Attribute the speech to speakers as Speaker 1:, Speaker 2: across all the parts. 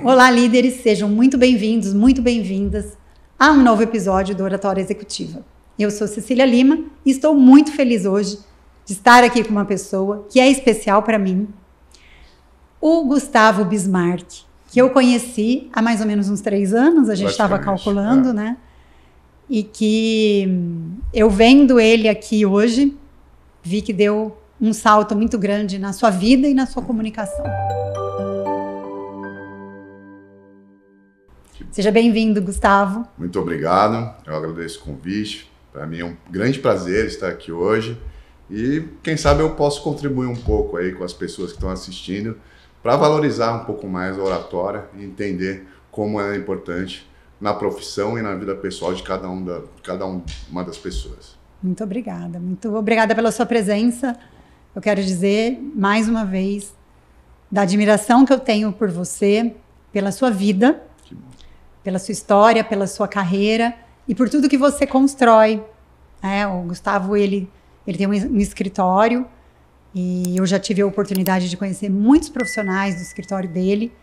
Speaker 1: Olá, líderes, sejam muito bem-vindos, muito bem-vindas a um novo episódio do Oratória Executiva. Eu sou Cecília Lima e estou muito feliz hoje de estar aqui com uma pessoa que é especial para mim, o Gustavo Bismarck, que eu conheci há mais ou menos uns 3 anos, a gente estava calculando, né? E que eu vendo ele aqui hoje, vi que deu um salto muito grande na sua vida e na sua comunicação. Seja bem-vindo, Gustavo.
Speaker 2: Muito obrigado, eu agradeço o convite. Para mim é um grande prazer estar aqui hoje e quem sabe eu posso contribuir um pouco aí com as pessoas que estão assistindo para valorizar um pouco mais a oratória e entender como ela é importante na profissão e na vida pessoal de cada uma das pessoas.
Speaker 1: Muito obrigada pela sua presença. Eu quero dizer mais uma vez da admiração que eu tenho por você, pela sua vida, pela sua história, pela sua carreira e por tudo que você constrói. O Gustavo, ele tem um escritório e eu já tive a oportunidade de conhecer muitos profissionais do escritório dele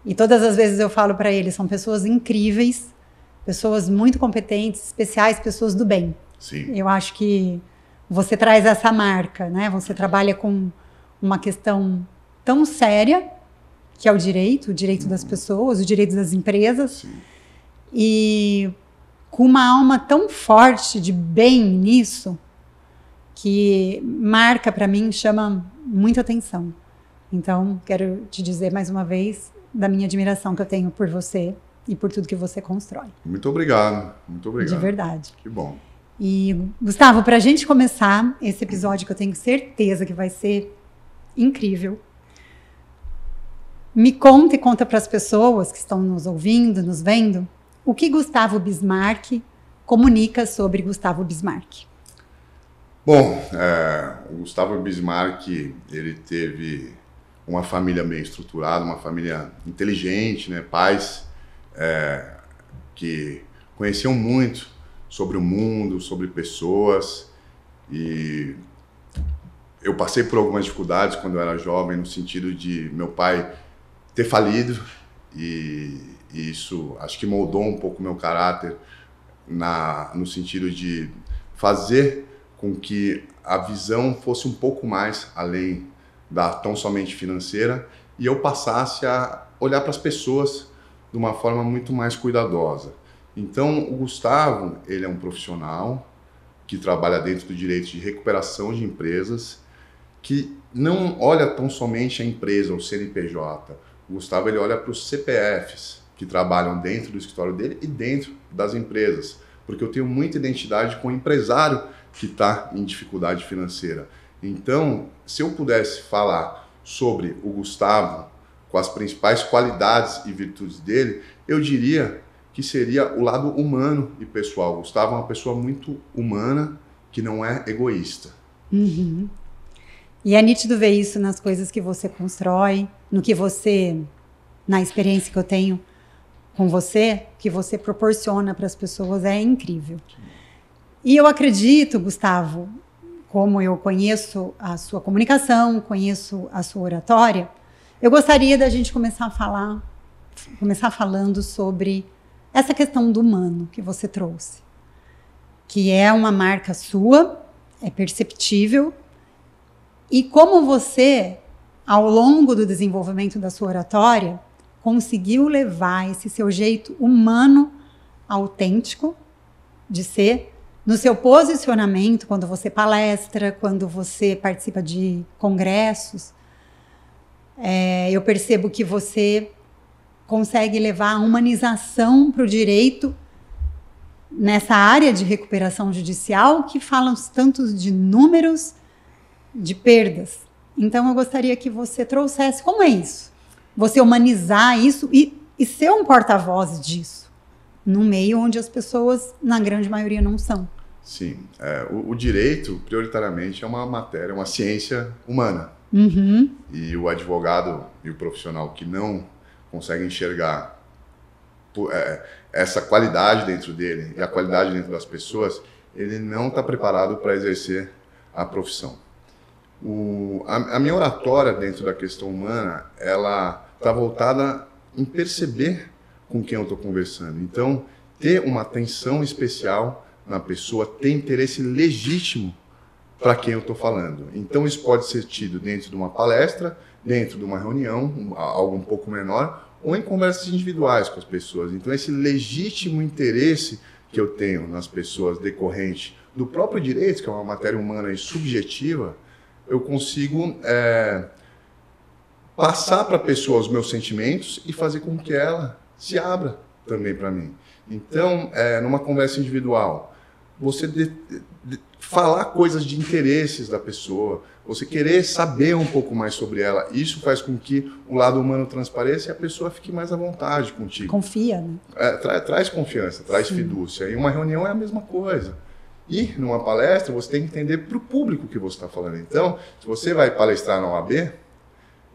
Speaker 1: e todas as vezes eu falo para ele, são pessoas incríveis, pessoas muito competentes, especiais, pessoas do bem.
Speaker 2: Sim.
Speaker 1: Eu acho que você traz essa marca, né? Você trabalha com uma questão tão séria, que é o direito das pessoas, o direito das empresas.
Speaker 2: Sim.
Speaker 1: E com uma alma tão forte de bem nisso, que marca para mim, chama muita atenção. Então, quero te dizer mais uma vez da minha admiração que eu tenho por você e por tudo que você constrói.
Speaker 2: Muito obrigado. De
Speaker 1: verdade.
Speaker 2: Que bom.
Speaker 1: E, Gustavo, para a gente começar esse episódio, que eu tenho certeza que vai ser incrível, me conta e conta para as pessoas que estão nos ouvindo, nos vendo, o que Gustavo Bismarck comunica sobre Gustavo Bismarck.
Speaker 2: Bom, o Gustavo Bismarck, ele teve uma família bem estruturada, uma família inteligente, né? Pais que conheciam muito sobre o mundo, sobre pessoas, e eu passei por algumas dificuldades quando eu era jovem, no sentido de meu pai ter falido, e isso acho que moldou um pouco o meu caráter no sentido de fazer com que a visão fosse um pouco mais além da tão somente financeira e eu passasse a olhar para as pessoas de uma forma muito mais cuidadosa. Então, o Gustavo, ele é um profissional que trabalha dentro do direito de recuperação de empresas, que não olha tão somente a empresa, o CNPJ. O Gustavo, ele olha para os CPFs que trabalham dentro do escritório dele e dentro das empresas, porque eu tenho muita identidade com o empresário que está em dificuldade financeira. Então, se eu pudesse falar sobre o Gustavo, com as principais qualidades e virtudes dele, eu diria que seria o lado humano e pessoal. O Gustavo é uma pessoa muito humana, que não é egoísta.
Speaker 1: Uhum. E é nítido ver isso nas coisas que você constrói, no que você, na experiência que eu tenho com você, que você proporciona para as pessoas, é incrível. E eu acredito, Gustavo, como eu conheço a sua comunicação, conheço a sua oratória, eu gostaria da gente começar falando sobre essa questão do humano que você trouxe, que é uma marca sua, é perceptível, e como você, ao longo do desenvolvimento da sua oratória, conseguiu levar esse seu jeito humano, autêntico de ser, no seu posicionamento, quando você palestra, quando você participa de congressos, eu percebo que você consegue levar a humanização para o direito nessa área de recuperação judicial que falam tantos de números, de perdas. Então, eu gostaria que você trouxesse como é isso, você humanizar isso e ser um porta-voz disso, num meio onde as pessoas, na grande maioria, não são.
Speaker 2: Sim, o direito, prioritariamente, é uma matéria, uma ciência humana.
Speaker 1: Uhum.
Speaker 2: E o advogado e o profissional que não consegue enxergar essa qualidade dentro dele e a qualidade dentro das pessoas, ele não está preparado para exercer a profissão. A minha oratória dentro da questão humana, ela está voltada em perceber com quem eu estou conversando. Então, ter uma atenção especial na pessoa, ter interesse legítimo para quem eu estou falando. Então, isso pode ser tido dentro de uma palestra, dentro de uma reunião, algo um pouco menor, ou em conversas individuais com as pessoas. Então, esse legítimo interesse que eu tenho nas pessoas decorrente do próprio direito, que é uma matéria humana e subjetiva, eu consigo passar para a pessoa os meus sentimentos e fazer com que ela se abra também para mim. Então, numa conversa individual, você falar coisas de interesses da pessoa, você querer saber um pouco mais sobre ela, isso faz com que o lado humano transpareça e a pessoa fique mais à vontade contigo.
Speaker 1: Confia, né?
Speaker 2: Traz confiança, traz fidúcia. E uma reunião é a mesma coisa. E numa palestra, você tem que entender para o público que você está falando. Então, se você vai palestrar na OAB,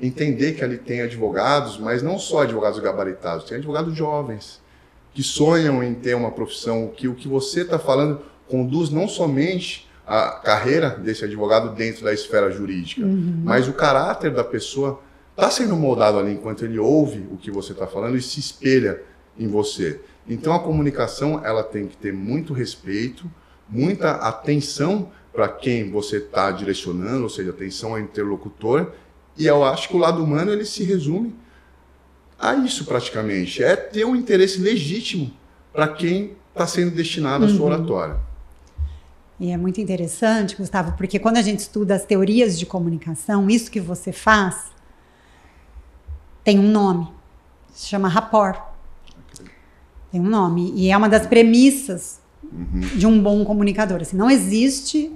Speaker 2: entender que ali tem advogados, mas não só advogados gabaritados, tem advogados jovens, que sonham em ter uma profissão, que o que você está falando conduz não somente a carreira desse advogado dentro da esfera jurídica, mas o caráter da pessoa está sendo moldado ali enquanto ele ouve o que você está falando e se espelha em você. Então, a comunicação ela tem que ter muito respeito, muita atenção para quem você está direcionando, ou seja, atenção ao interlocutor, e eu acho que o lado humano ele se resume a isso praticamente, é ter um interesse legítimo para quem está sendo destinado à sua oratória.
Speaker 1: E é muito interessante, Gustavo, porque quando a gente estuda as teorias de comunicação, isso que você faz tem um nome, se chama rapport. Tem um nome, e é uma das premissas de um bom comunicador. Assim, não existe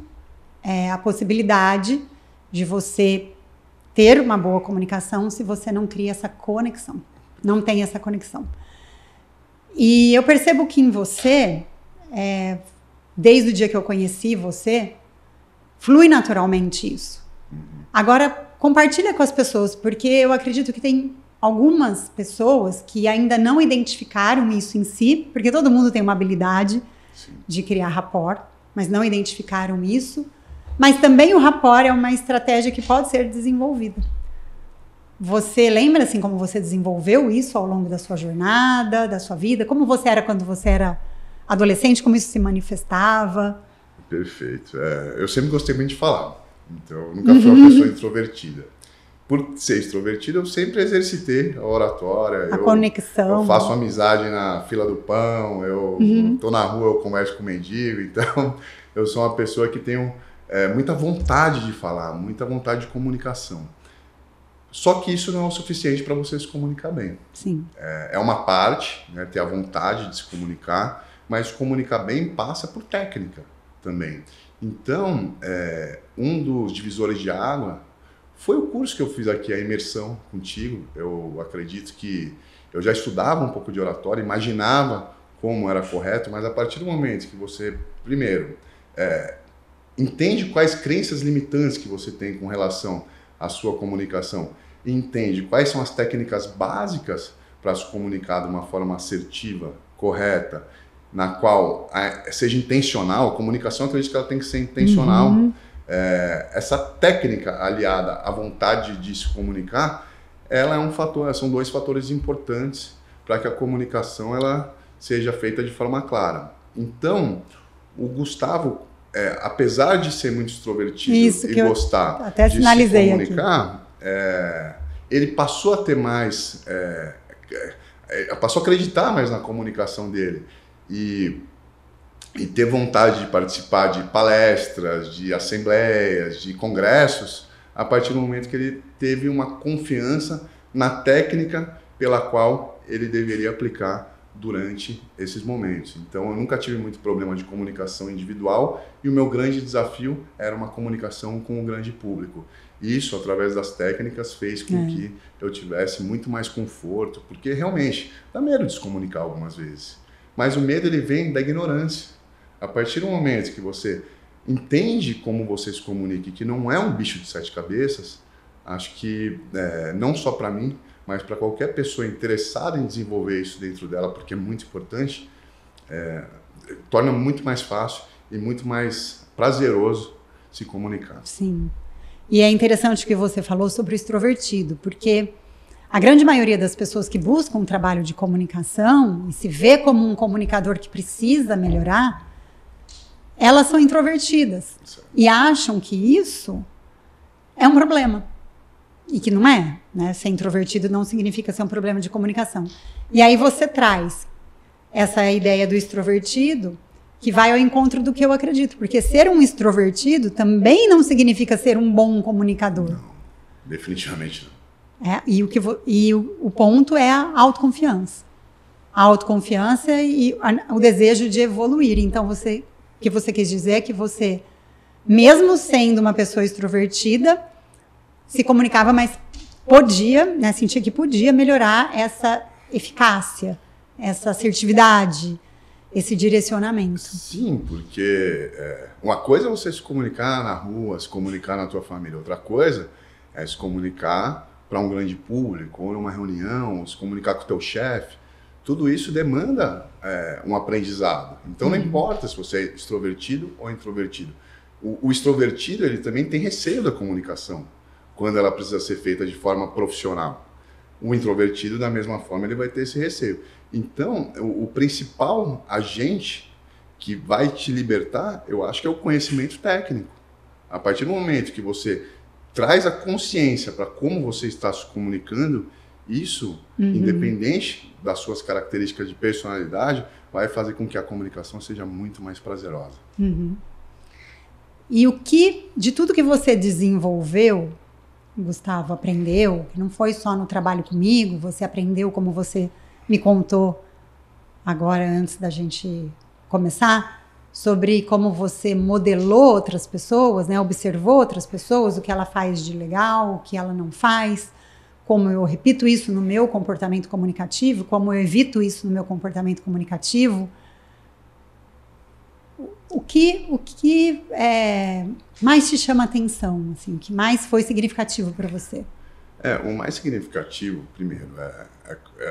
Speaker 1: a possibilidade de você ter uma boa comunicação se você não cria essa conexão. Não tem essa conexão. E eu percebo que em você, desde o dia que eu conheci você, flui naturalmente isso. Agora, compartilha com as pessoas, porque eu acredito que tem algumas pessoas que ainda não identificaram isso em si, porque todo mundo tem uma habilidade de criar rapport, mas não identificaram isso. Mas também o rapport é uma estratégia que pode ser desenvolvida. Você lembra assim como você desenvolveu isso ao longo da sua jornada, da sua vida? Como você era quando você era adolescente? Como isso se manifestava?
Speaker 2: Perfeito. Eu sempre gostei muito de falar. Então, eu nunca fui uma pessoa introvertida. Por ser extrovertido, eu sempre exercitei a oratória.
Speaker 1: A conexão.
Speaker 2: Eu faço amizade na fila do pão, eu tô na rua, eu converso com o mendigo. Então, eu sou uma pessoa que tenho muita vontade de falar, muita vontade de comunicação. Só que isso não é o suficiente para você se comunicar bem.
Speaker 1: Sim.
Speaker 2: É uma parte, né, ter a vontade de se comunicar, mas comunicar bem passa por técnica também. Então, um dos divisores de água foi o curso que eu fiz aqui, a imersão contigo. Eu acredito que eu já estudava um pouco de oratória, imaginava como era correto, mas a partir do momento que você, primeiro, entende quais crenças limitantes que você tem com relação à sua comunicação, e entende quais são as técnicas básicas para se comunicar de uma forma assertiva, correta, na qual seja intencional. A comunicação, eu acredito que ela tem que ser intencional. Essa técnica aliada à vontade de se comunicar, ela é um fator, são dois fatores importantes para que a comunicação ela seja feita de forma clara. Então, o Gustavo, apesar de ser muito extrovertido e gostar
Speaker 1: até
Speaker 2: de se comunicar, ele passou a ter mais, passou a acreditar mais na comunicação dele e ter vontade de participar de palestras, de assembleias, de congressos, a partir do momento que ele teve uma confiança na técnica pela qual ele deveria aplicar durante esses momentos. Então, eu nunca tive muito problema de comunicação individual e o meu grande desafio era uma comunicação com o grande público. Isso, através das técnicas, fez com que eu tivesse muito mais conforto, porque realmente dá medo de se comunicar algumas vezes. Mas o medo ele vem da ignorância. A partir do momento que você entende como você se comunica e que não é um bicho de sete cabeças, acho que não só para mim, mas para qualquer pessoa interessada em desenvolver isso dentro dela, porque é muito importante, torna muito mais fácil e muito mais prazeroso se comunicar.
Speaker 1: Sim. E é interessante que você falou sobre o extrovertido, porque a grande maioria das pessoas que buscam um trabalho de comunicação e se vê como um comunicador que precisa melhorar, elas são introvertidas e acham que isso é um problema. E que não é, né? Ser introvertido não significa ser um problema de comunicação. E aí você traz essa ideia do extrovertido que vai ao encontro do que eu acredito. Porque ser um extrovertido também não significa ser um bom comunicador.
Speaker 2: Não, definitivamente não.
Speaker 1: O ponto é a autoconfiança. A autoconfiança e o desejo de evoluir. Então, o que você quis dizer é que você, mesmo sendo uma pessoa extrovertida, se comunicava, mas podia, né, sentia que podia melhorar essa eficácia, essa assertividade, esse direcionamento.
Speaker 2: Sim, porque uma coisa é você se comunicar na rua, se comunicar na tua família. Outra coisa é se comunicar para um grande público, ou numa reunião, se comunicar com o teu chefe. Tudo isso demanda um aprendizado. Então não importa se você é extrovertido ou introvertido. O extrovertido, ele também tem receio da comunicação, quando ela precisa ser feita de forma profissional. O introvertido, da mesma forma, ele vai ter esse receio. Então, o principal agente que vai te libertar, eu acho que é o conhecimento técnico. A partir do momento que você traz a consciência para como você está se comunicando, isso, independente das suas características de personalidade, vai fazer com que a comunicação seja muito mais prazerosa.
Speaker 1: E de tudo que você desenvolveu, Gustavo, aprendeu, que não foi só no trabalho comigo, você aprendeu como você me contou agora, antes da gente começar, sobre como você modelou outras pessoas, né? Observou outras pessoas, o que ela faz de legal, o que ela não faz, como eu repito isso no meu comportamento comunicativo, como eu evito isso no meu comportamento comunicativo. O que mais te chama a atenção, assim, o que mais foi significativo para você?
Speaker 2: O mais significativo, primeiro,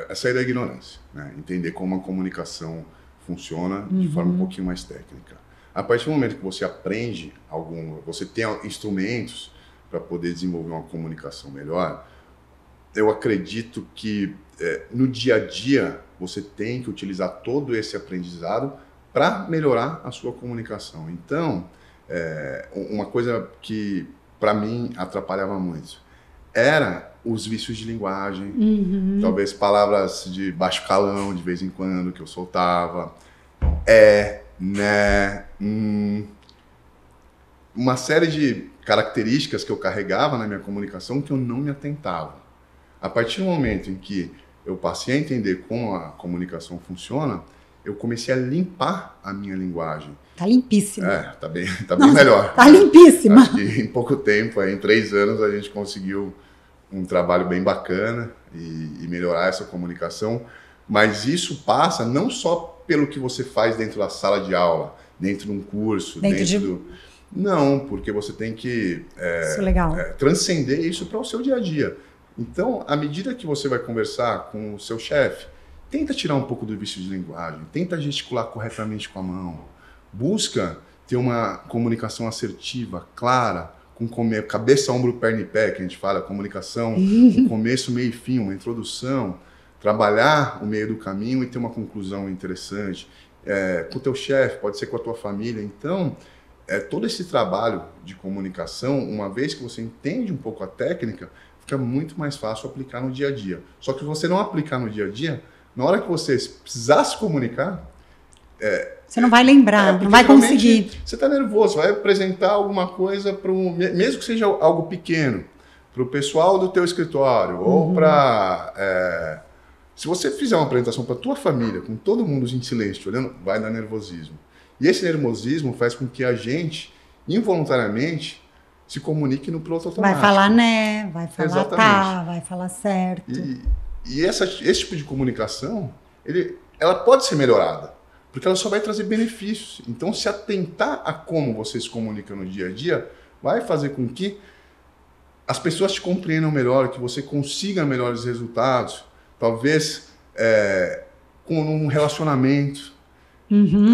Speaker 2: é sair da ignorância, né? Entender como a comunicação funciona de forma um pouquinho mais técnica. A partir do momento que você aprende você tem instrumentos para poder desenvolver uma comunicação melhor, eu acredito que no dia a dia você tem que utilizar todo esse aprendizado para melhorar a sua comunicação. Então, uma coisa que para mim atrapalhava muito era os vícios de linguagem, talvez palavras de baixo calão de vez em quando que eu soltava, né, uma série de características que eu carregava na minha comunicação que eu não me atentava. A partir do momento em que eu passei a entender como a comunicação funciona, eu comecei a limpar a minha linguagem.
Speaker 1: Tá limpíssima.
Speaker 2: Tá bem melhor.
Speaker 1: Tá limpíssima.
Speaker 2: Acho que em pouco tempo, em 3 anos, a gente conseguiu um trabalho bem bacana e melhorar essa comunicação. Mas isso passa não só pelo que você faz dentro da sala de aula, dentro de um curso, Não, porque você tem que transcender isso para o seu dia a dia. Então, à medida que você vai conversar com o seu chefe, tenta tirar um pouco do vício de linguagem, tenta gesticular corretamente com a mão, busca ter uma comunicação assertiva, clara, com cabeça, ombro, perna e pé, que a gente fala, comunicação, um começo, meio e fim, uma introdução, trabalhar o meio do caminho e ter uma conclusão interessante. Com o teu chefe, pode ser com a tua família. Então, todo esse trabalho de comunicação, uma vez que você entende um pouco a técnica, fica muito mais fácil aplicar no dia a dia. Só que se você não aplicar no dia a dia, na hora que você precisar se comunicar...
Speaker 1: você não vai lembrar, não vai conseguir.
Speaker 2: Você está nervoso, vai apresentar alguma coisa, mesmo que seja algo pequeno, para o pessoal do teu escritório, ou para... se você fizer uma apresentação para a tua família, com todo mundo em silêncio, olhando, vai dar nervosismo. E esse nervosismo faz com que a gente, involuntariamente, se comunique no piloto automático.
Speaker 1: Vai falar né, vai falar tá, vai falar certo.
Speaker 2: E esse tipo de comunicação, ela pode ser melhorada, porque ela só vai trazer benefícios. Então, se atentar a como você se comunica no dia a dia, vai fazer com que as pessoas te compreendam melhor, que você consiga melhores resultados, talvez com um relacionamento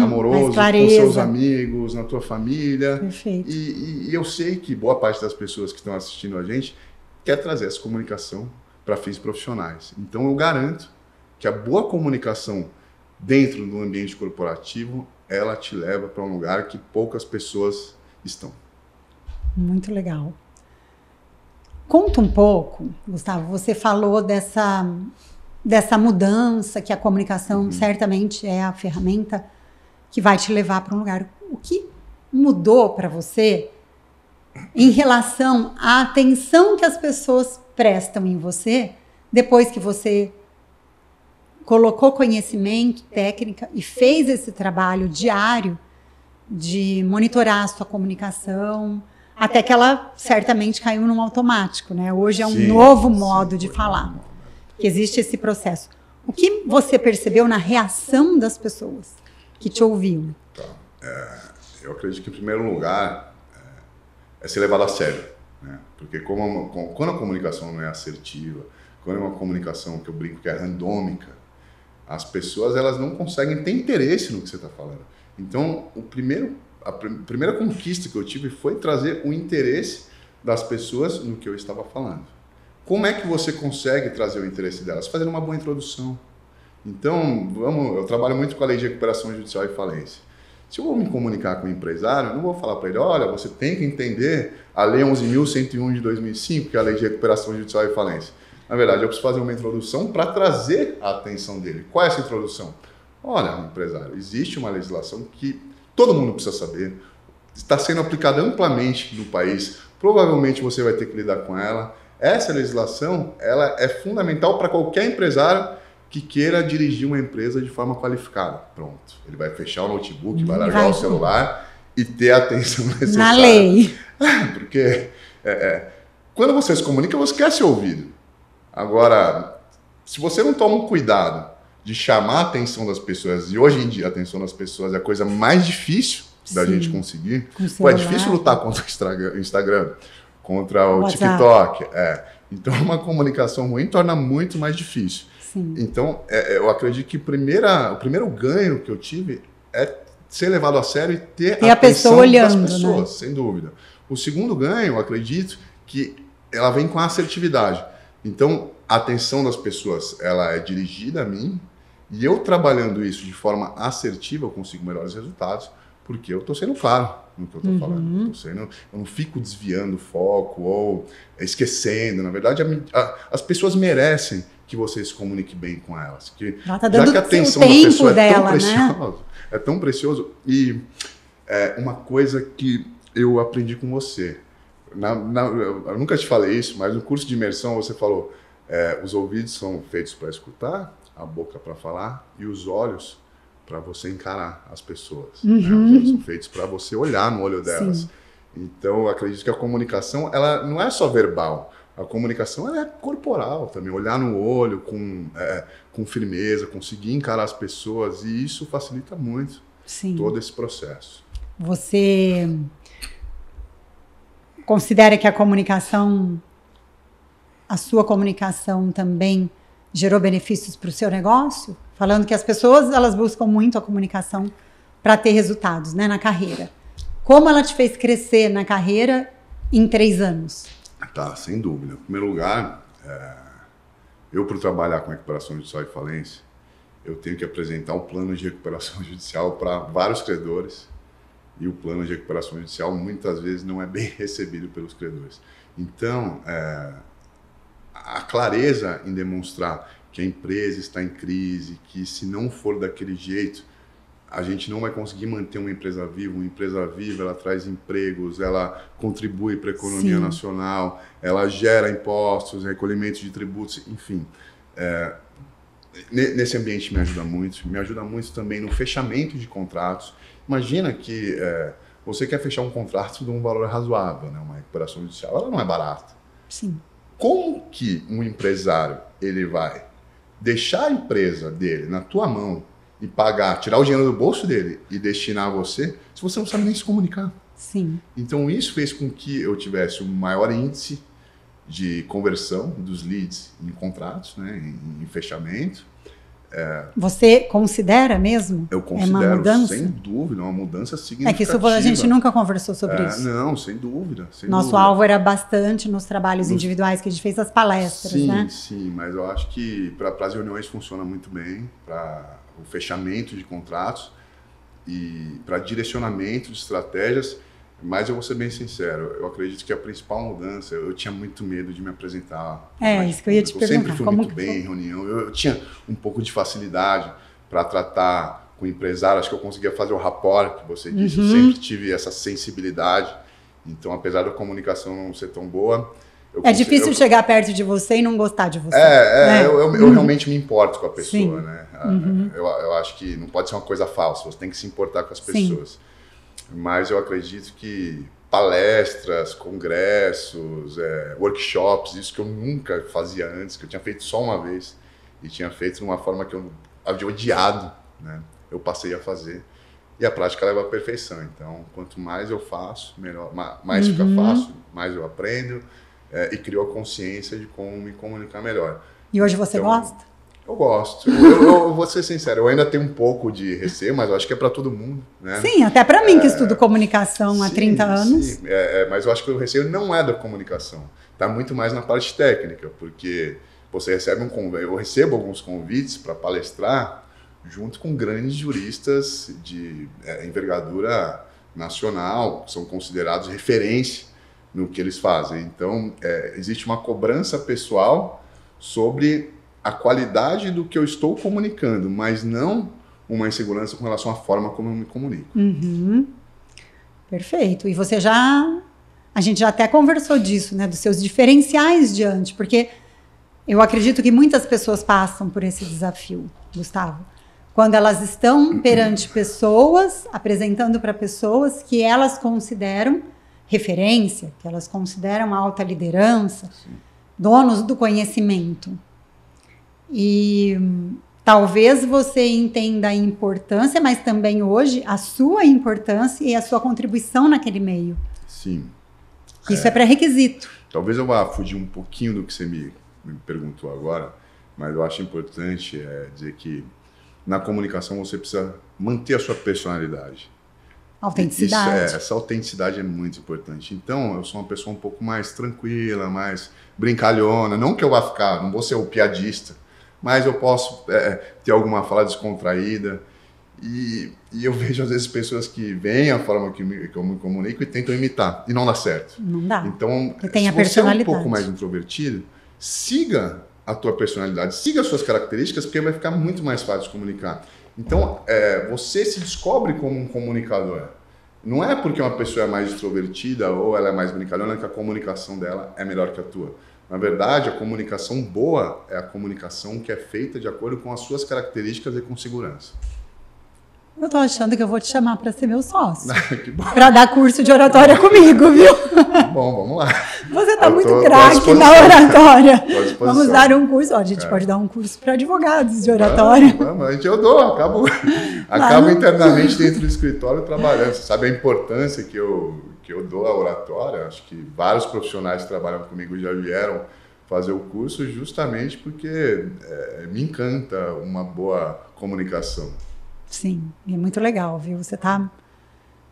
Speaker 2: amoroso, com seus amigos, na tua família.
Speaker 1: Perfeito.
Speaker 2: E eu sei que boa parte das pessoas que estão assistindo a gente quer trazer essa comunicação para fins profissionais. Então, eu garanto que a boa comunicação dentro do ambiente corporativo, ela te leva para um lugar que poucas pessoas estão.
Speaker 1: Muito legal. Conta um pouco, Gustavo, você falou dessa mudança, que a comunicação certamente é a ferramenta que vai te levar para um lugar. O que mudou para você em relação à atenção que as pessoas prestam em você depois que você colocou conhecimento, técnica e fez esse trabalho diário de monitorar a sua comunicação, até que ela certamente caiu num automático, né? Hoje é um novo modo de falar, que existe esse processo. O que você percebeu na reação das pessoas que te ouviam?
Speaker 2: Eu acredito que, em primeiro lugar, é ser levado a sério, né? Porque quando a comunicação não é assertiva, quando é uma comunicação que eu brinco que é randômica, as pessoas elas não conseguem ter interesse no que você está falando. Então, a primeira conquista que eu tive foi trazer o interesse das pessoas no que eu estava falando. Como é que você consegue trazer o interesse delas? Fazendo uma boa introdução. Então, eu trabalho muito com a lei de recuperação judicial e falência. Se eu vou me comunicar com o empresário, eu não vou falar para ele, olha, você tem que entender a lei 11.101 de 2005, que é a lei de recuperação judicial e falência. Na verdade, eu preciso fazer uma introdução para trazer a atenção dele. Qual é essa introdução? Olha, empresário, existe uma legislação que todo mundo precisa saber, está sendo aplicada amplamente no país, provavelmente você vai ter que lidar com ela. Essa legislação ela é fundamental para qualquer empresário que queira dirigir uma empresa de forma qualificada. Pronto, ele vai fechar o notebook, vai largar o celular e ter a atenção necessária.
Speaker 1: Na lei.
Speaker 2: Porque quando você se comunica, você quer ser ouvido. Agora, se você não toma um cuidado de chamar a atenção das pessoas, e hoje em dia a atenção das pessoas é a coisa mais difícil da gente conseguir. É difícil lutar contra o Instagram, contra o TikTok. Então, uma comunicação ruim torna muito mais difícil.
Speaker 1: Sim.
Speaker 2: Então, eu acredito que o primeiro ganho que eu tive é ser levado a sério e ter a atenção das pessoas, né? Sem dúvida. O segundo ganho, eu acredito que ela vem com a assertividade. Então, a atenção das pessoas ela é dirigida a mim e eu trabalhando isso de forma assertiva eu consigo melhores resultados porque eu estou sendo claro no que eu estou falando. Eu não fico desviando o foco ou esquecendo. Na verdade, as pessoas merecem que você se comunique bem com elas. Que,
Speaker 1: ela tá dando
Speaker 2: já que a atenção da pessoa é tão precioso. E uma coisa que eu aprendi com você. Eu nunca te falei isso, mas no curso de imersão você falou os ouvidos são feitos para escutar, a boca para falar e os olhos para você encarar as pessoas. Né? Os olhos são feitos para você olhar no olho delas. Sim. Então, eu acredito que a comunicação ela não é só verbal. A comunicação ela é corporal também. Olhar no olho com firmeza, conseguir encarar as pessoas. E isso facilita muito todo esse processo.
Speaker 1: Você considera que a sua comunicação também gerou benefícios para o seu negócio? Falando que as pessoas elas buscam muito a comunicação para ter resultados, né, na carreira. Como ela te fez crescer na carreira em 3 anos?
Speaker 2: Tá, sem dúvida. Em primeiro lugar, eu por trabalhar com recuperação judicial e falência, eu tenho que apresentar um plano de recuperação judicial para vários credores e o plano de recuperação judicial muitas vezes não é bem recebido pelos credores. Então, a clareza em demonstrar que a empresa está em crise, que se não for daquele jeito, a gente não vai conseguir manter uma empresa viva. Uma empresa viva, ela traz empregos, ela contribui para a economia nacional, ela gera impostos, recolhimento de tributos, enfim. Nesse ambiente me ajuda muito também no fechamento de contratos. Imagina que você quer fechar um contrato de um valor razoável, né? Uma recuperação judicial, ela não é barata.
Speaker 1: Sim.
Speaker 2: Como que um empresário ele vai deixar a empresa dele na tua mão e pagar, tirar o dinheiro do bolso dele e destinar a você, se você não sabe nem se comunicar?
Speaker 1: Sim.
Speaker 2: Então isso fez com que eu tivesse um maior índice de conversão dos leads em contratos, né, em fechamento.
Speaker 1: Você considera mesmo?
Speaker 2: Eu considero,
Speaker 1: uma mudança?
Speaker 2: sem dúvida, uma mudança significativa.
Speaker 1: É que isso a gente nunca conversou sobre isso.
Speaker 2: Não, sem dúvida.
Speaker 1: Nosso alvo era bastante nos trabalhos individuais que a gente fez, as palestras, né?
Speaker 2: Sim, mas eu acho que para as reuniões funciona muito bem, para o fechamento de contratos e para direcionamento de estratégias. Mas eu vou ser bem sincero, eu acredito que a principal mudança, eu tinha muito medo de me apresentar.
Speaker 1: Isso que eu ia te perguntar.
Speaker 2: Eu sempre fui muito bem em reunião, eu tinha um pouco de facilidade para tratar com empresário, acho que eu conseguia fazer o rapport que você disse, eu sempre tive essa sensibilidade, então apesar da comunicação não ser tão boa...
Speaker 1: difícil chegar perto de você e não gostar de você.
Speaker 2: Eu realmente me importo com a pessoa, né? Eu acho que não pode ser uma coisa falsa, você tem que se importar com as pessoas. Sim. Mas eu acredito que palestras, congressos, workshops, isso que eu nunca fazia antes, que eu tinha feito só uma vez e tinha feito de uma forma que eu havia odiado, né? Eu passei a fazer e a prática leva à perfeição. Então, quanto mais eu faço, melhor, mais fica fácil, mais eu aprendo e crio a consciência de como me comunicar melhor.
Speaker 1: E hoje você gosta?
Speaker 2: Eu gosto. Eu vou ser sincero, eu ainda tenho um pouco de receio, mas eu acho que é para todo mundo, né?
Speaker 1: Sim, até para mim que estudo comunicação há 30 anos.
Speaker 2: Sim, mas eu acho que o receio não é da comunicação, está muito mais na parte técnica, porque você recebe eu recebo alguns convites para palestrar junto com grandes juristas de envergadura nacional, que são considerados referência no que eles fazem. Então, existe uma cobrança pessoal sobre a qualidade do que eu estou comunicando, mas não uma insegurança com relação à forma como eu me comunico.
Speaker 1: Perfeito. E a gente já até conversou disso, né, dos seus diferenciais diante, porque eu acredito que muitas pessoas passam por esse desafio, Gustavo, quando elas estão perante pessoas, apresentando para pessoas que elas consideram referência, que elas consideram alta liderança, donos do conhecimento. E talvez você entenda a importância, mas também hoje a sua importância e a sua contribuição naquele meio.
Speaker 2: Sim.
Speaker 1: Isso é pré-requisito.
Speaker 2: Talvez eu vá fugir um pouquinho do que você me perguntou agora, mas eu acho importante dizer que na comunicação você precisa manter a sua personalidade.
Speaker 1: Autenticidade.
Speaker 2: Essa autenticidade é muito importante. Então, eu sou uma pessoa um pouco mais tranquila, mais brincalhona. Não que eu vá ficar, não vou ser o piadista, mas eu posso ter alguma fala descontraída. E eu vejo, às vezes, pessoas que veem a forma que eu me comunico e tentam imitar. E não dá certo.
Speaker 1: Não dá.
Speaker 2: Então,
Speaker 1: se você é um
Speaker 2: pouco mais introvertido, siga a tua personalidade, siga as suas características, porque vai ficar muito mais fácil de comunicar. Então, você se descobre como um comunicador. Não é porque uma pessoa é mais extrovertida ou ela é mais brincalhona que a comunicação dela é melhor que a tua. Na verdade, a comunicação boa é a comunicação que é feita de acordo com as suas características e com segurança.
Speaker 1: Eu tô achando que eu vou te chamar para ser meu sócio.
Speaker 2: Que bom.
Speaker 1: Para dar curso de oratória comigo, viu?
Speaker 2: Bom, vamos lá.
Speaker 1: Você tá muito craque na oratória. Vamos dar um curso. Ó, a gente pode dar um curso para advogados de oratória.
Speaker 2: Vamos, eu dou. Acabo internamente dentro do escritório trabalhando. Você sabe a importância que eu dou à oratória? Acho que vários profissionais que trabalham comigo já vieram fazer o curso justamente porque me encanta uma boa comunicação.
Speaker 1: Sim, é muito legal, viu? Você tá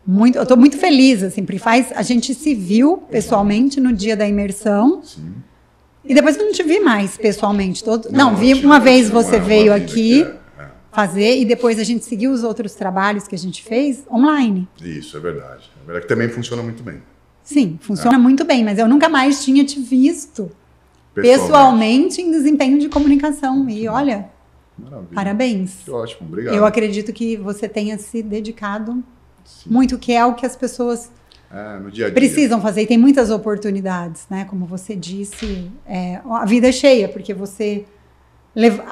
Speaker 1: muito... Eu tô muito feliz, assim, porque a gente se viu pessoalmente no dia da imersão.
Speaker 2: Sim.
Speaker 1: E depois eu não te vi mais pessoalmente. Não, vi uma vez você veio aqui fazer e depois a gente seguiu os outros trabalhos que a gente fez online.
Speaker 2: Isso, é verdade. É verdade que também funciona muito bem.
Speaker 1: Sim, funciona muito bem, mas eu nunca mais tinha te visto pessoalmente em desempenho de comunicação. E olha...
Speaker 2: Maravilha.
Speaker 1: Parabéns.
Speaker 2: Que ótimo, obrigado.
Speaker 1: Eu acredito que você tenha se dedicado muito, que é o que as pessoas
Speaker 2: no dia a dia
Speaker 1: precisam fazer. E tem muitas oportunidades, né? Como você disse, a vida é cheia, porque você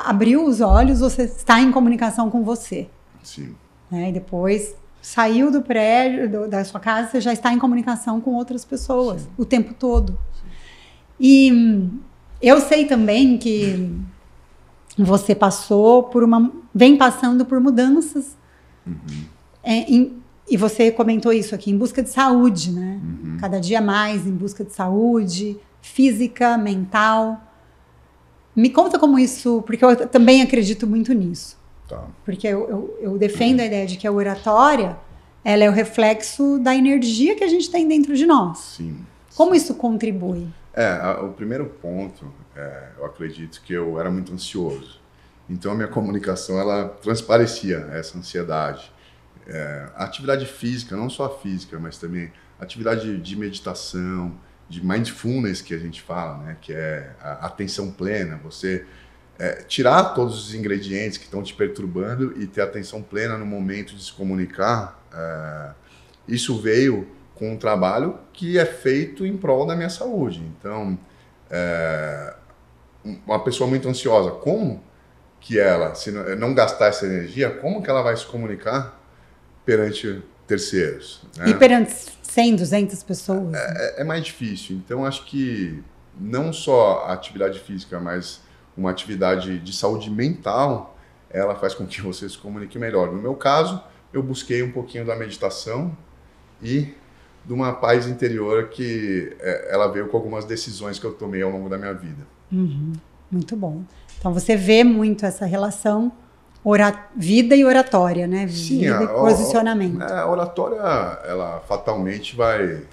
Speaker 1: abriu os olhos, você está em comunicação com você.
Speaker 2: Sim.
Speaker 1: Né? E depois saiu do prédio, da sua casa, você já está em comunicação com outras pessoas. Sim. O tempo todo. Sim. E eu sei também que você vem passando por mudanças. E você comentou isso aqui, em busca de saúde, né? Cada dia mais em busca de saúde física, mental. Me conta como isso, porque eu também acredito muito nisso.
Speaker 2: Tá.
Speaker 1: Porque eu defendo a ideia de que a oratória, ela é o reflexo da energia que a gente tem dentro de nós.
Speaker 2: Sim.
Speaker 1: Como isso contribui?
Speaker 2: O primeiro ponto, eu acredito que eu era muito ansioso. Então, a minha comunicação, ela transparecia essa ansiedade. A atividade física, não só a física, mas também a atividade de meditação, de mindfulness que a gente fala, né? Que é a atenção plena, você tirar todos os ingredientes que estão te perturbando e ter atenção plena no momento de se comunicar. Isso veio com um trabalho que é feito em prol da minha saúde. Então, uma pessoa muito ansiosa, como que ela, se não gastar essa energia, como que ela vai se comunicar perante terceiros? Né?
Speaker 1: E perante 100, 200 pessoas?
Speaker 2: É mais difícil. Então, acho que não só a atividade física, mas uma atividade de saúde mental, ela faz com que você se comunique melhor. No meu caso, eu busquei um pouquinho da meditação e de uma paz interior que ela veio com algumas decisões que eu tomei ao longo da minha vida.
Speaker 1: Muito bom. Então, você vê muito essa relação vida e oratória, né?
Speaker 2: Sim,
Speaker 1: vida e posicionamento.
Speaker 2: A oratória, ela fatalmente vai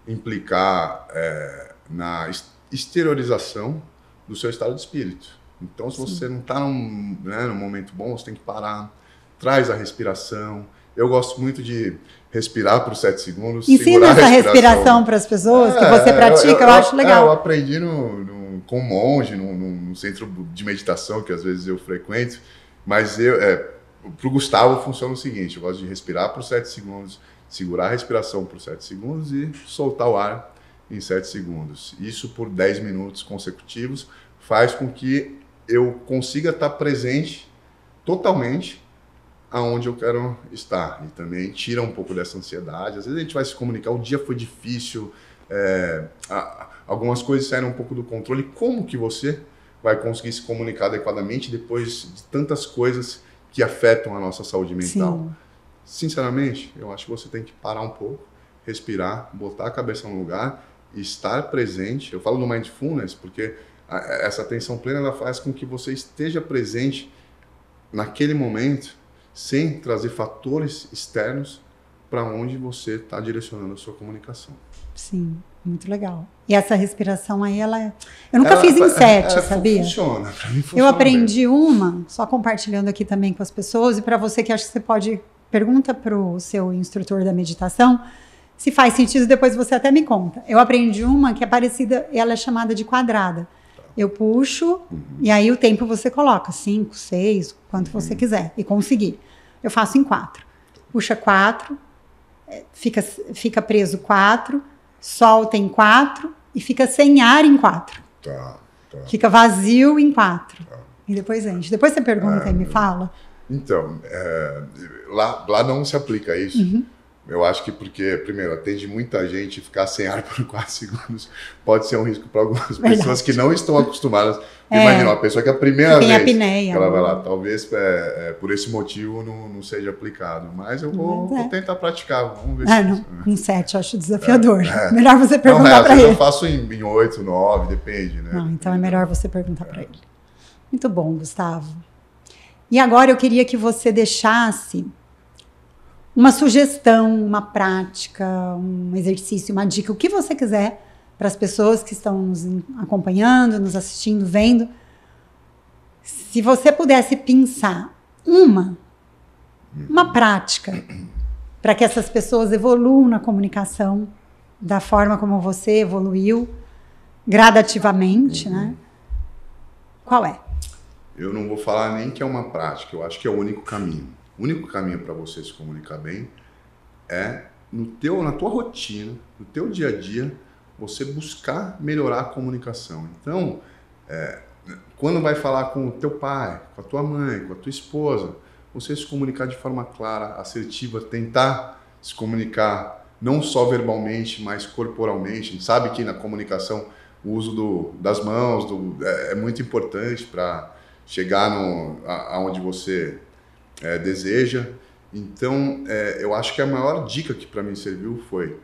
Speaker 2: implicar na exteriorização do seu estado de espírito. Então, se você não está num momento bom, você tem que parar, traz a respiração. Eu gosto muito de respirar por 7 segundos.
Speaker 1: Ensina essa respiração para as pessoas que você pratica, eu acho legal.
Speaker 2: Eu aprendi com um monge, num centro de meditação, que às vezes eu frequento, mas para o Gustavo funciona o seguinte: eu gosto de respirar por 7 segundos, segurar a respiração por 7 segundos e soltar o ar em 7 segundos. Isso por 10 minutos consecutivos faz com que eu consiga estar presente totalmente aonde eu quero estar. E também tira um pouco dessa ansiedade. Às vezes a gente vai se comunicar, o dia foi difícil, algumas coisas saíram um pouco do controle. Como que você vai conseguir se comunicar adequadamente depois de tantas coisas que afetam a nossa saúde mental? Sim. Sinceramente, eu acho que você tem que parar um pouco, respirar, botar a cabeça no lugar e estar presente. Eu falo do mindfulness porque essa atenção plena ela faz com que você esteja presente naquele momento, sem trazer fatores externos para onde você está direcionando a sua comunicação.
Speaker 1: Sim, muito legal. E essa respiração aí, eu nunca fiz em 7, sabia?
Speaker 2: Funciona, para mim funciona.
Speaker 1: Eu aprendi só compartilhando aqui também com as pessoas, e para você que acha que você pode, pergunta para o seu instrutor da meditação, se faz sentido, depois você até me conta. Eu aprendi uma que é parecida, ela é chamada de quadrada. Eu puxo, e aí o tempo você coloca, 5, 6, quanto você quiser, e conseguir. Eu faço em 4. Puxa 4, fica preso 4, solta em 4, e fica sem ar em 4.
Speaker 2: Tá.
Speaker 1: Fica vazio em 4. Tá. E depois enche. Depois você pergunta e me fala.
Speaker 2: Então, lá não se aplica isso. Eu acho que porque, primeiro, atende muita gente, ficar sem ar por 4 segundos pode ser um risco para algumas pessoas que não estão acostumadas. Imagina, uma pessoa que é a primeira vez
Speaker 1: apneia,
Speaker 2: que ela vai lá, talvez por esse motivo não seja aplicado. Mas eu vou tentar praticar, vamos ver se...
Speaker 1: Com 7 eu acho desafiador. Melhor você perguntar para ele.
Speaker 2: Eu faço em 8, 9, depende, né?
Speaker 1: Não, então é melhor você perguntar para ele. Muito bom, Gustavo. E agora eu queria que você deixasse uma sugestão, uma prática, um exercício, uma dica, o que você quiser para as pessoas que estão nos acompanhando, nos assistindo, vendo. Se você pudesse pensar uma prática para que essas pessoas evoluam na comunicação da forma como você evoluiu, gradativamente, né? Qual é?
Speaker 2: Eu não vou falar nem que é uma prática, eu acho que é o único caminho. O único caminho para você se comunicar bem é na tua rotina, no teu dia a dia, você buscar melhorar a comunicação. Então, quando vai falar com o teu pai, com a tua mãe, com a tua esposa, você se comunicar de forma clara, assertiva, tentar se comunicar não só verbalmente, mas corporalmente. A gente sabe que na comunicação o uso das mãos é muito importante para chegar aonde você deseja. Então, eu acho que a maior dica que para mim serviu foi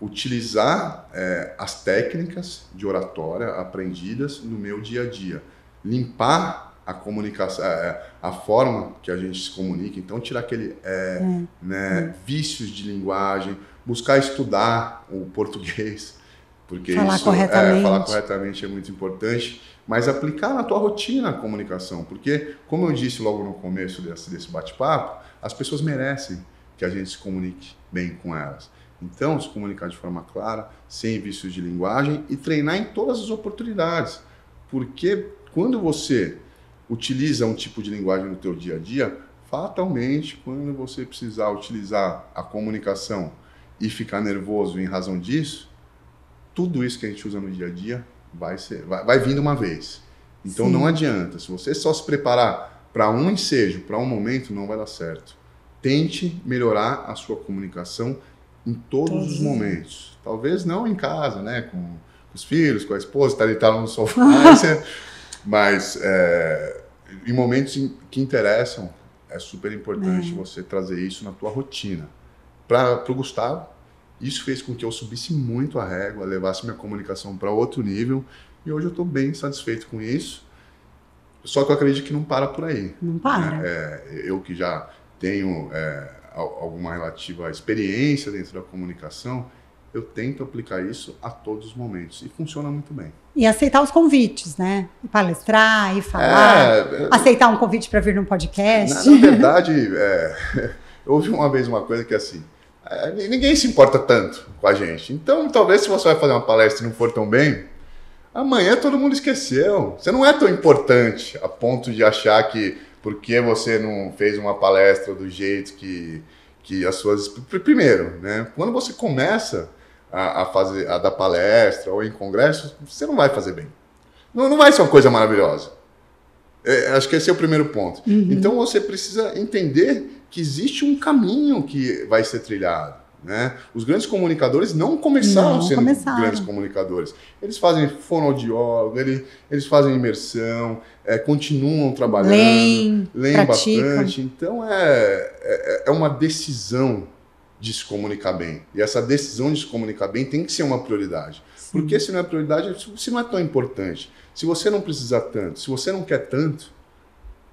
Speaker 2: utilizar as técnicas de oratória aprendidas no meu dia a dia. limpar a comunicação, a forma que a gente se comunica. Então, tirar aquele vícios de linguagem, buscar estudar o português, porque
Speaker 1: falar
Speaker 2: corretamente é muito importante, mas aplicar na tua rotina a comunicação, porque, como eu disse logo no começo desse bate-papo, as pessoas merecem que a gente se comunique bem com elas. Então, se comunicar de forma clara, sem vícios de linguagem e treinar em todas as oportunidades, porque quando você utiliza um tipo de linguagem no teu dia a dia, fatalmente, quando você precisar utilizar a comunicação e ficar nervoso em razão disso, tudo isso que a gente usa no dia a dia vai vindo uma vez. Então, não adianta. Se você só se preparar para um ensejo, para um momento, não vai dar certo. Tente melhorar a sua comunicação em todos os momentos. Talvez não em casa, né? Com os filhos, com a esposa, tá deitado no sofá. Mas em momentos que interessam, é super importante você trazer isso na tua rotina. Para o Gustavo, isso fez com que eu subisse muito a régua, levasse minha comunicação para outro nível, e hoje eu estou bem satisfeito com isso. Só que eu acredito que não para por aí.
Speaker 1: Não para.
Speaker 2: Eu que já tenho alguma relativa experiência dentro da comunicação, eu tento aplicar isso a todos os momentos. E funciona muito bem. E
Speaker 1: aceitar os convites, né? E palestrar, e falar. Aceitar um convite para vir num podcast.
Speaker 2: Na verdade, eu ouvi uma vez uma coisa que é assim, ninguém se importa tanto com a gente. Então, talvez se você vai fazer uma palestra e não for tão bem, amanhã todo mundo esqueceu. Você não é tão importante a ponto de achar que porque você não fez uma palestra do jeito que as suas... Primeiro, né? Quando você começa a dar palestra ou em congressos, você não vai fazer bem. Não vai ser uma coisa maravilhosa. Acho que esse é o primeiro ponto. Então você precisa entender que existe um caminho que vai ser trilhado. Né? Os grandes comunicadores não começaram sendo grandes comunicadores. Eles fazem fonoaudiólogo, eles fazem imersão, continuam trabalhando, leem bastante. Então é uma decisão de se comunicar bem. E essa decisão de se comunicar bem tem que ser uma prioridade. Sim. Porque se não é prioridade, se não é tão importante, se você não precisa tanto, se você não quer tanto,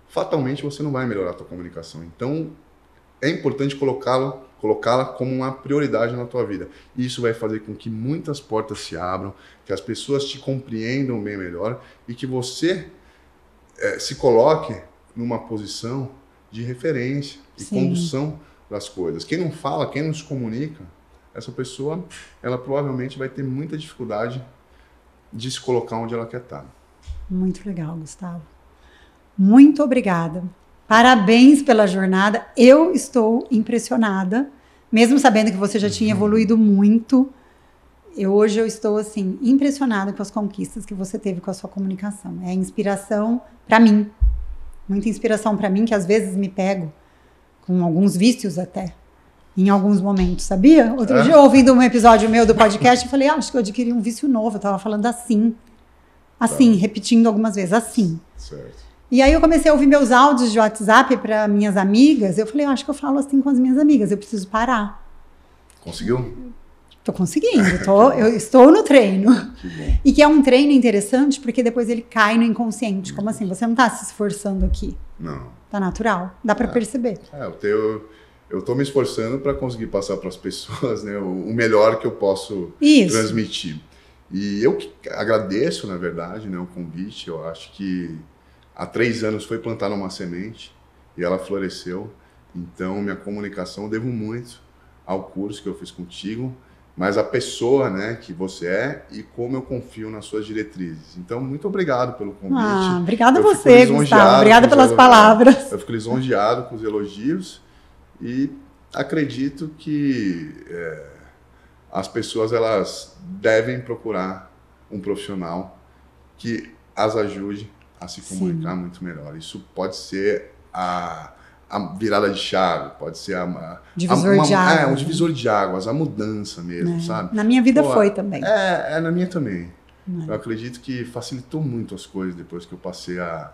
Speaker 2: fatalmente você não vai melhorar a tua comunicação. Então é importante colocá-la como uma prioridade na tua vida. E isso vai fazer com que muitas portas se abram, que as pessoas te compreendam bem melhor e que você se coloque numa posição de referência e condução das coisas. Quem não fala, quem não se comunica, essa pessoa, ela provavelmente vai ter muita dificuldade de se colocar onde ela quer estar.
Speaker 1: Muito legal, Gustavo. Muito obrigada. Parabéns pela jornada. Eu estou impressionada, mesmo sabendo que você já tinha evoluído muito. Hoje eu estou assim impressionada com as conquistas que você teve com a sua comunicação. É inspiração para mim, muita inspiração para mim, que às vezes me pego com alguns vícios até, em alguns momentos, sabia? Outro dia, ouvindo um episódio meu do podcast, eu falei, acho que eu adquiri um vício novo. Eu estava falando assim, repetindo algumas vezes, assim.
Speaker 2: Certo.
Speaker 1: E aí eu comecei a ouvir meus áudios de WhatsApp para minhas amigas. Eu falei, acho que eu falo assim com as minhas amigas, eu preciso parar.
Speaker 2: Conseguiu?
Speaker 1: Estou conseguindo, eu estou no treino. E que é um treino interessante, porque depois ele cai no inconsciente. Como assim? Você não está se esforçando aqui.
Speaker 2: Não.
Speaker 1: Tá natural, dá para perceber.
Speaker 2: Eu estou me esforçando para conseguir passar para as pessoas, né, o melhor que eu posso transmitir. E eu agradeço, na verdade, né, o convite. Eu acho que há 3 anos foi plantada uma semente e ela floresceu. Então, minha comunicação eu devo muito ao curso que eu fiz contigo, mas a pessoa, né, que você é e como eu confio nas suas diretrizes. Então, muito obrigado pelo convite.
Speaker 1: Obrigada a você, Gustavo. Obrigada pelas palavras.
Speaker 2: Eu fico lisonjeado com os elogios e acredito que as pessoas elas devem procurar um profissional que as ajude a se comunicar muito melhor. Isso pode ser a virada de chave, pode ser
Speaker 1: divisor de águas.
Speaker 2: Um divisor de águas, a mudança mesmo, sabe?
Speaker 1: Na minha vida foi também.
Speaker 2: Na minha também. Eu acredito que facilitou muito as coisas depois que eu passei a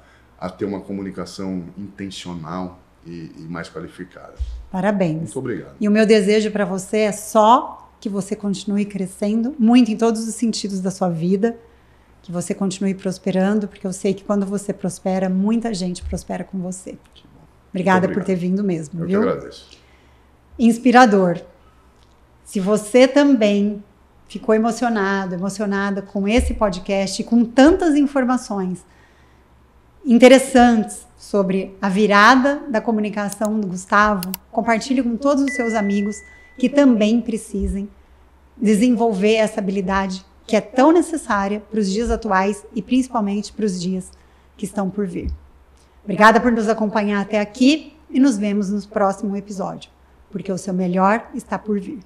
Speaker 2: ter uma comunicação intencional e mais qualificada.
Speaker 1: Parabéns.
Speaker 2: Muito obrigado.
Speaker 1: E o meu desejo para você é só que você continue crescendo muito em todos os sentidos da sua vida, Que você continue prosperando, porque eu sei que quando você prospera, muita gente prospera com você. Obrigada por ter vindo mesmo, viu?
Speaker 2: Eu que agradeço.
Speaker 1: Inspirador. Se você também ficou emocionada com esse podcast e com tantas informações interessantes sobre a virada da comunicação do Gustavo, compartilhe com todos os seus amigos que também precisem desenvolver essa habilidade que é tão necessária para os dias atuais e principalmente para os dias que estão por vir. Obrigada por nos acompanhar até aqui e nos vemos no próximo episódio, porque o seu melhor está por vir.